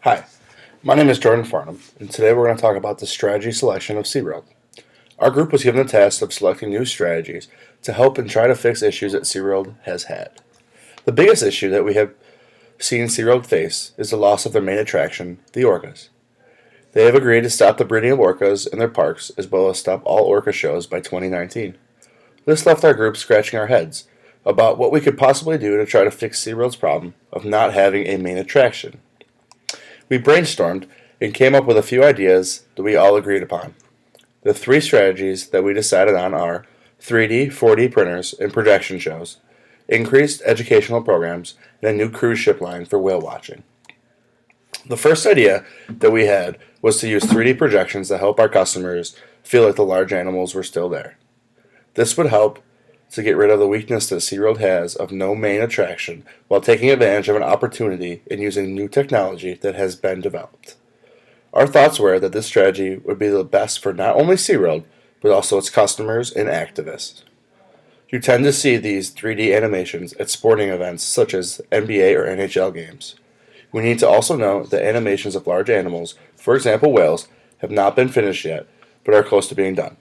Hi, my name is Jordan Farnham, and today we're going to talk about the strategy selection of SeaWorld. Our group was given the task of selecting new strategies to help and try to fix issues that SeaWorld has had. The biggest issue that we have seen SeaWorld face is the loss of their main attraction, the orcas. They have agreed to stop the breeding of orcas in their parks as well as stop all orca shows by 2019. This left our group scratching our heads about what we could possibly do to try to fix SeaWorld's problem of not having a main attraction. We brainstormed and came up with a few ideas that we all agreed upon. The three strategies that we decided on are 3D, 4D printers and projection shows, increased educational programs, and a new cruise ship line for whale watching. The first idea that we had was to use 3D projections to help our customers feel like the large animals were still there. This would help to get rid of the weakness that SeaWorld has of no main attraction while taking advantage of an opportunity and using new technology that has been developed. Our thoughts were that this strategy would be the best for not only SeaWorld, but also its customers and activists. You tend to see these 3D animations at sporting events such as NBA or NHL games. We need to also note that animations of large animals, for example whales, have not been finished yet, but are close to being done.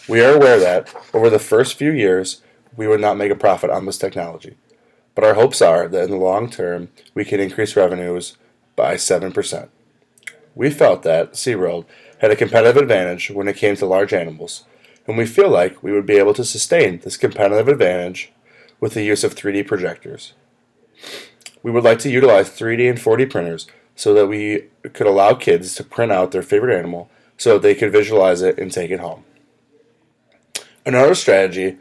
We are aware that, over the first few years, we would not make a profit on this technology, but our hopes are that in the long term we can increase revenues by 7%. We felt that SeaWorld had a competitive advantage when it came to large animals, and we feel like we would be able to sustain this competitive advantage with the use of 3D projectors. We would like to utilize 3D and 4D printers so that we could allow kids to print out their favorite animal so that they could visualize it and take it home. Another strategy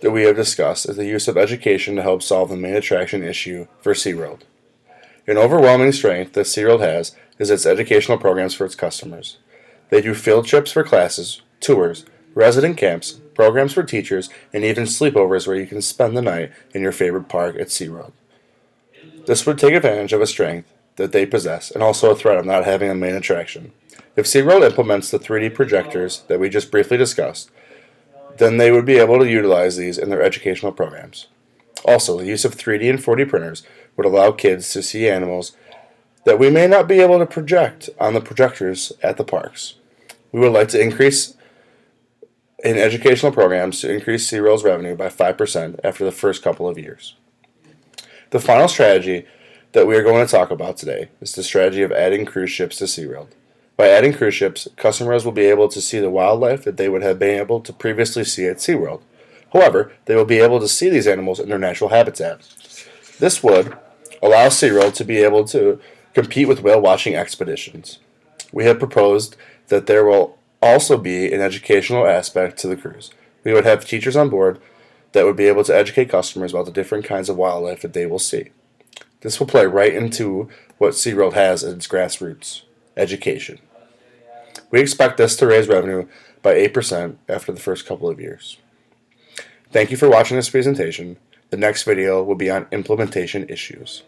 that we have discussed is the use of education to help solve the main attraction issue for SeaWorld. An overwhelming strength that SeaWorld has is its educational programs for its customers. They do field trips for classes, tours, resident camps, programs for teachers, and even sleepovers where you can spend the night in your favorite park at SeaWorld. This would take advantage of a strength that they possess and also a threat of not having a main attraction. If SeaWorld implements the 3D projectors that we just briefly discussed, then they would be able to utilize these in their educational programs. Also, the use of 3D and 4D printers would allow kids to see animals that we may not be able to project on the projectors at the parks. We would like to increase in educational programs to increase SeaWorld's revenue by 5% after the first couple of years. The final strategy that we are going to talk about today is the strategy of adding cruise ships to SeaWorld. By adding cruise ships, customers will be able to see the wildlife that they would have been able to previously see at SeaWorld. However, they will be able to see these animals in their natural habitat. This would allow SeaWorld to be able to compete with whale watching expeditions. We have proposed that there will also be an educational aspect to the cruise. We would have teachers on board that would be able to educate customers about the different kinds of wildlife that they will see. This will play right into what SeaWorld has at its grassroots, education. We expect this to raise revenue by 8% after the first couple of years. Thank you for watching this presentation. The next video will be on implementation issues.